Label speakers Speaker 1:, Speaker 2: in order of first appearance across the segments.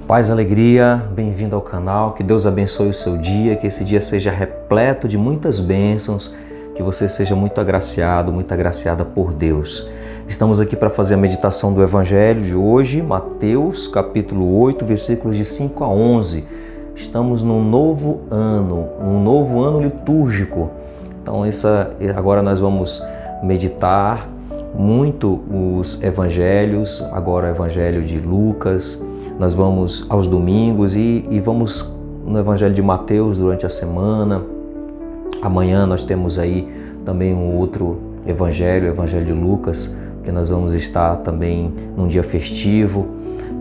Speaker 1: Paz, alegria, bem-vindo ao canal, que Deus abençoe o seu dia, que esse dia seja repleto de muitas bênçãos, que você seja muito agraciado, muito agraciada por Deus. Estamos aqui para fazer a meditação do Evangelho de hoje, Mateus capítulo 8, versículos de 5 a 11. Estamos num novo ano litúrgico. Então agora nós vamos meditar muito os evangelhos, agora o Evangelho de Lucas. Nós vamos aos domingos e vamos no Evangelho de Mateus durante a semana. Amanhã nós temos aí também um outro Evangelho, o Evangelho de Lucas, que nós vamos estar também num dia festivo.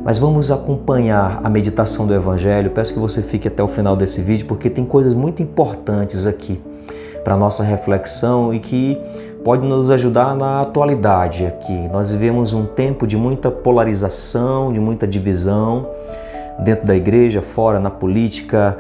Speaker 1: Mas vamos acompanhar a meditação do Evangelho. Peço que você fique até o final desse vídeo, porque tem coisas muito importantes aqui para a nossa reflexão e que pode nos ajudar na atualidade aqui. Nós vivemos um tempo de muita polarização, de muita divisão dentro da igreja, fora, na política,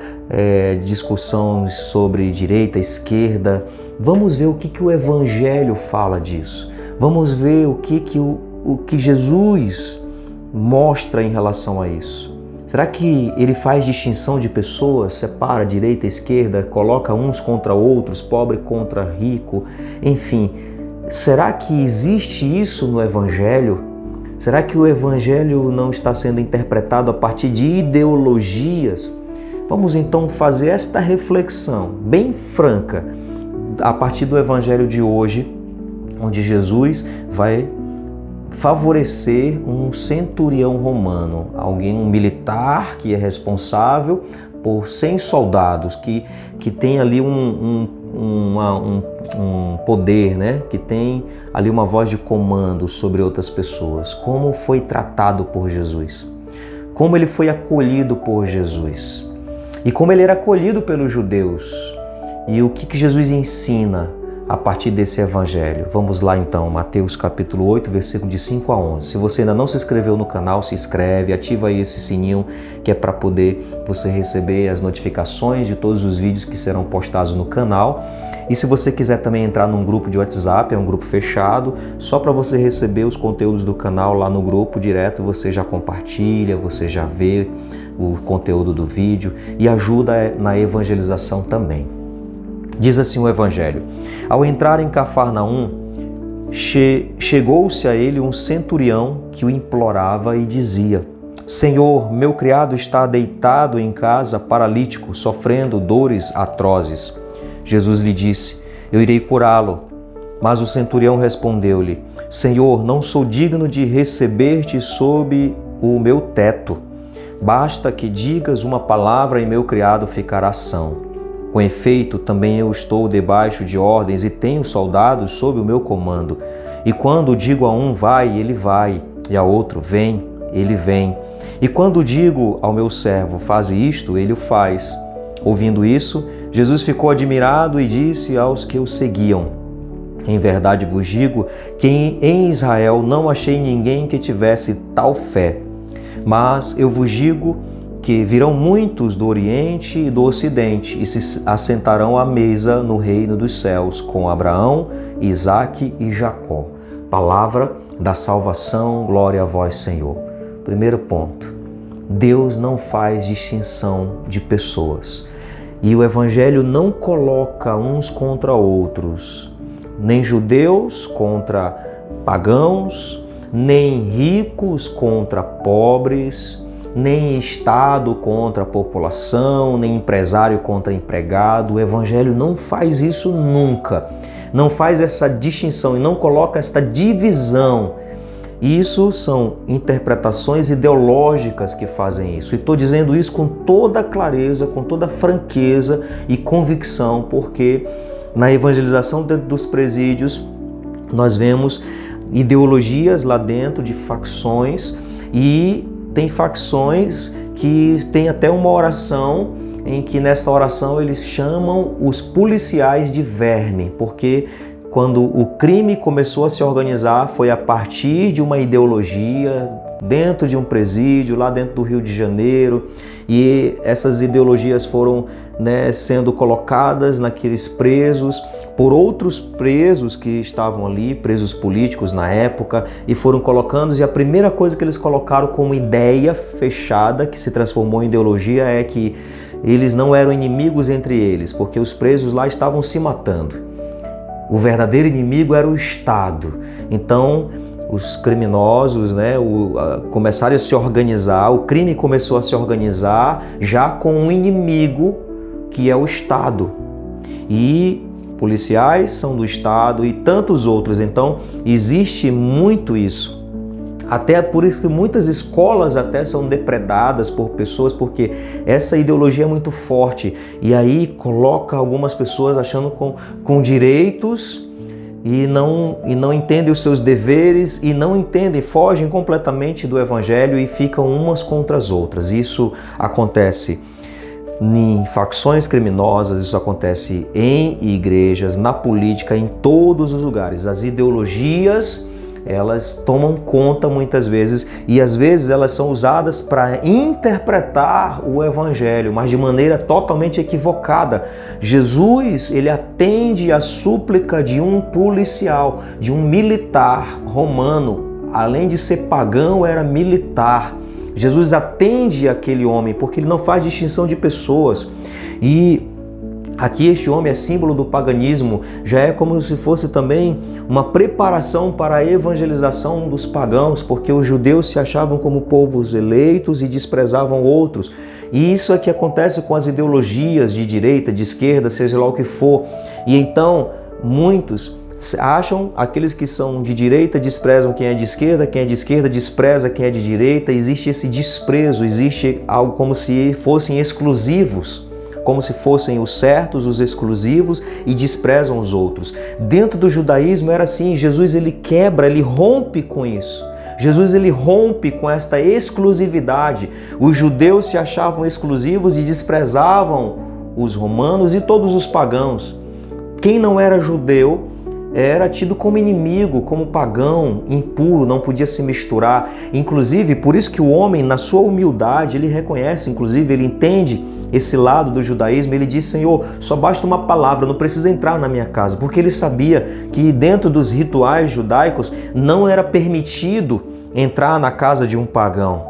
Speaker 1: discussões sobre direita, esquerda. Vamos ver o que o Evangelho fala disso. Vamos ver o que Jesus mostra em relação a isso. Será que ele faz distinção de pessoas, separa direita e esquerda, coloca uns contra outros, pobre contra rico, enfim? Será que existe isso no Evangelho? Será que o Evangelho não está sendo interpretado a partir de ideologias? Vamos então fazer esta reflexão bem franca a partir do Evangelho de hoje, onde Jesus vai favorecer um centurião romano, um militar que é responsável por 100 soldados, que tem ali um poder, né? Que tem ali uma voz de comando sobre outras pessoas. Como foi tratado por Jesus? Como ele foi acolhido por Jesus? E como ele era acolhido pelos judeus? E o que Jesus ensina a partir desse Evangelho? Vamos lá então, Mateus capítulo 8, versículo de 5 a 11. Se você ainda não se inscreveu no canal, se inscreve, ativa aí esse sininho que é para poder você receber as notificações de todos os vídeos que serão postados no canal. E se você quiser também entrar num grupo de WhatsApp, é um grupo fechado, só para você receber os conteúdos do canal lá no grupo direto, você já compartilha, você já vê o conteúdo do vídeo e ajuda na evangelização também. Diz assim o Evangelho: ao entrar em Cafarnaum, chegou-se a ele um centurião que o implorava e dizia: Senhor, meu criado está deitado em casa, paralítico, sofrendo dores atrozes. Jesus lhe disse: eu irei curá-lo. Mas o centurião respondeu-lhe: Senhor, não sou digno de receber-te sob o meu teto. Basta que digas uma palavra e meu criado ficará são. Com efeito, também eu estou debaixo de ordens e tenho soldados sob o meu comando. E quando digo a um vai, ele vai, e a outro vem, ele vem. E quando digo ao meu servo faze isto, ele o faz. Ouvindo isso, Jesus ficou admirado e disse aos que o seguiam: em verdade vos digo que em Israel não achei ninguém que tivesse tal fé. Mas eu vos digo que virão muitos do Oriente e do Ocidente e se assentarão à mesa no reino dos céus com Abraão, Isaque e Jacó. Palavra da salvação, glória a vós, Senhor. Primeiro ponto: Deus não faz distinção de pessoas. E o Evangelho não coloca uns contra outros, nem judeus contra pagãos, nem ricos contra pobres, nem Estado contra a população, nem empresário contra empregado. O Evangelho não faz isso nunca. Não faz essa distinção e não coloca esta divisão. Isso são interpretações ideológicas que fazem isso. E estou dizendo isso com toda clareza, com toda franqueza e convicção, porque na evangelização dentro dos presídios nós vemos ideologias lá dentro de facções, e tem facções que tem até uma oração em que nesta oração eles chamam os policiais de verme, porque quando o crime começou a se organizar foi a partir de uma ideologia dentro de um presídio, lá dentro do Rio de Janeiro, e essas ideologias foram, sendo colocadas naqueles presos por outros presos que estavam ali, presos políticos na época, e foram colocando, e a primeira coisa que eles colocaram como ideia fechada, que se transformou em ideologia, é que eles não eram inimigos entre eles, porque os presos lá estavam se matando. O verdadeiro inimigo era o Estado. Então, os criminosos, começaram a se organizar, o crime começou a se organizar já com um inimigo que é o Estado. E policiais são do Estado e tantos outros. Então, existe muito isso. Até por isso que muitas escolas até são depredadas por pessoas, porque essa ideologia é muito forte. E aí coloca algumas pessoas achando com direitos e não entendem os seus deveres e não entendem, fogem completamente do Evangelho e ficam umas contra as outras. Isso acontece em facções criminosas, isso acontece em igrejas, na política, em todos os lugares. As ideologias, elas tomam conta muitas vezes e às vezes elas são usadas para interpretar o Evangelho, mas de maneira totalmente equivocada. Jesus, ele atende a súplica de um policial, de um militar romano, além de ser pagão, era militar. Jesus atende aquele homem porque ele não faz distinção de pessoas. E aqui este homem é símbolo do paganismo, já é como se fosse também uma preparação para a evangelização dos pagãos, porque os judeus se achavam como povos eleitos e desprezavam outros. E isso é que acontece com as ideologias de direita, de esquerda, seja lá o que for. E então muitos acham, aqueles que são de direita desprezam quem é de esquerda despreza quem é de direita. Existe esse desprezo, existe algo como se fossem exclusivos, como se fossem os certos, os exclusivos, e desprezam os outros. Dentro do judaísmo era assim. Jesus, ele quebra, ele rompe com isso. Jesus, ele rompe com esta exclusividade. Os judeus se achavam exclusivos e desprezavam os romanos e todos os pagãos. Quem não era judeu era tido como inimigo, como pagão, impuro, não podia se misturar. Inclusive, por isso que o homem, na sua humildade, ele reconhece, inclusive, ele entende esse lado do judaísmo. Ele diz: Senhor, só basta uma palavra, não precisa entrar na minha casa, porque ele sabia que dentro dos rituais judaicos não era permitido entrar na casa de um pagão,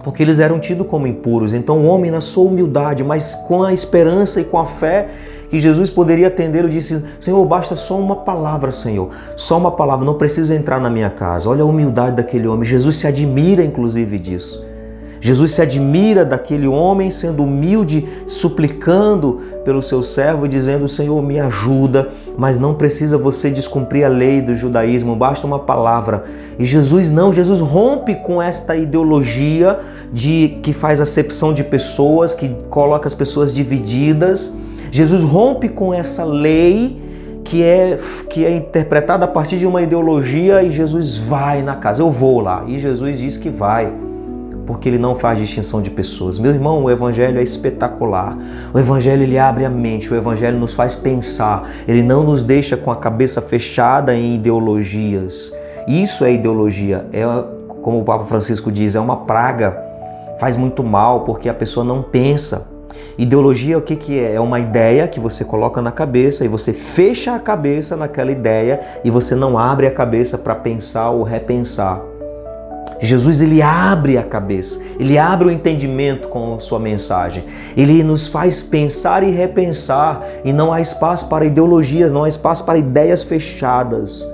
Speaker 1: porque eles eram tidos como impuros. Então o homem, na sua humildade, mas com a esperança e com a fé que Jesus poderia atender, disse: Senhor, basta só uma palavra, Senhor, só uma palavra, não precisa entrar na minha casa. Olha a humildade daquele homem. Jesus se admira inclusive disso. Jesus se admira daquele homem sendo humilde, suplicando pelo seu servo e dizendo: Senhor, me ajuda, mas não precisa você descumprir a lei do judaísmo, basta uma palavra. E Jesus não, Jesus rompe com esta ideologia que faz acepção de pessoas, que coloca as pessoas divididas. Jesus rompe com essa lei que é interpretada a partir de uma ideologia, e Jesus vai na casa. Eu vou lá. E Jesus diz que vai, porque ele não faz distinção de pessoas. Meu irmão, o Evangelho é espetacular. O Evangelho, ele abre a mente, o Evangelho nos faz pensar. Ele não nos deixa com a cabeça fechada em ideologias. Isso é ideologia. É, como o Papa Francisco diz, é uma praga. Faz muito mal, porque a pessoa não pensa. Ideologia, o que é? É uma ideia que você coloca na cabeça e você fecha a cabeça naquela ideia e você não abre a cabeça para pensar ou repensar. Jesus, ele abre a cabeça, ele abre o entendimento com sua mensagem. Ele nos faz pensar e repensar, e não há espaço para ideologias, não há espaço para ideias fechadas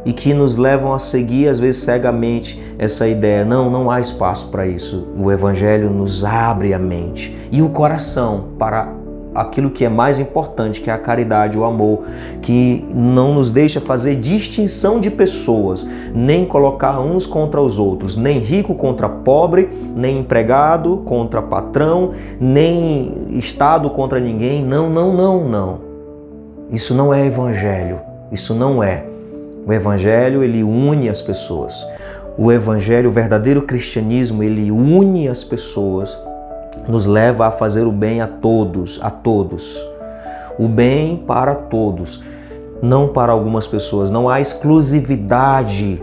Speaker 1: e que nos levam a seguir, às vezes cegamente, essa ideia. Não há espaço para isso. O Evangelho nos abre a mente e o coração para aquilo que é mais importante, que é a caridade, o amor, que não nos deixa fazer distinção de pessoas, nem colocar uns contra os outros, nem rico contra pobre, nem empregado contra patrão, nem Estado contra ninguém. Não. Isso não é Evangelho. Isso não é. O Evangelho, ele une as pessoas. O Evangelho, o verdadeiro cristianismo, ele une as pessoas, nos leva a fazer o bem a todos. O bem para todos, não para algumas pessoas. Não há exclusividade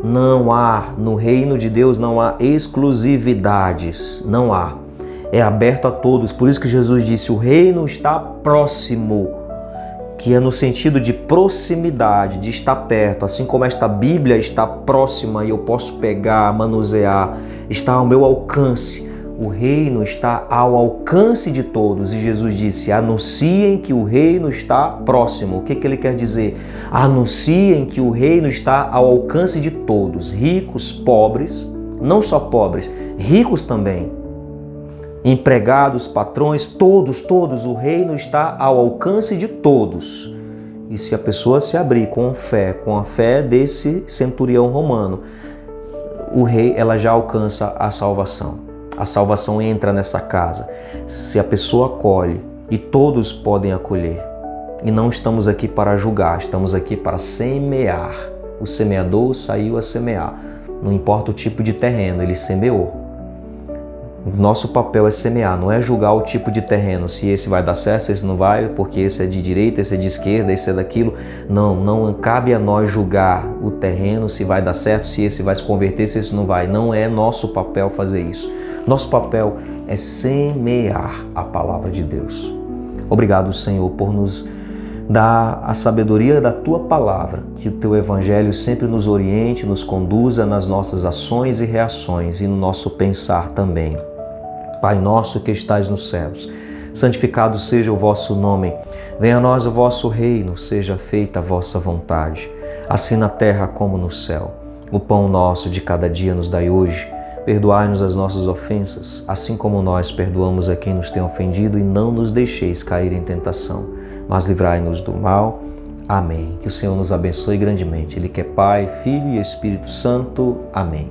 Speaker 1: Não há, no reino de Deus não há exclusividades, não há. É aberto a todos, por isso que Jesus disse, o reino está próximo, que é no sentido de proximidade, de estar perto, assim como esta Bíblia está próxima e eu posso pegar, manusear, está ao meu alcance. O reino está ao alcance de todos e Jesus disse, anunciem que o reino está próximo. O que ele quer dizer? Anunciem que o reino está ao alcance de todos, ricos, pobres, não só pobres, ricos também, empregados, patrões, todos, o reino está ao alcance de todos. E se a pessoa se abrir com a fé desse centurião romano, o rei, ela já alcança a salvação. A salvação entra nessa casa. Se a pessoa acolhe, e todos podem acolher. E não estamos aqui para julgar, estamos aqui para semear. O semeador saiu a semear. Não importa o tipo de terreno, ele semeou. O nosso papel é semear, não é julgar o tipo de terreno, se esse vai dar certo, se esse não vai, porque esse é de direita, esse é de esquerda, esse é daquilo. Não cabe a nós julgar o terreno, se vai dar certo, se esse vai se converter, se esse não vai. Não é nosso papel fazer isso. Nosso papel é semear a palavra de Deus. Obrigado, Senhor, por nos dar a sabedoria da Tua palavra, que o Teu Evangelho sempre nos oriente, nos conduza nas nossas ações e reações e no nosso pensar também. Pai nosso que estais nos céus, santificado seja o vosso nome. Venha a nós o vosso reino, seja feita a vossa vontade, assim na terra como no céu. O pão nosso de cada dia nos dai hoje. Perdoai-nos as nossas ofensas, assim como nós perdoamos a quem nos tem ofendido, e não nos deixeis cair em tentação, mas livrai-nos do mal. Amém. Que o Senhor nos abençoe grandemente. Ele que é Pai, Filho e Espírito Santo. Amém.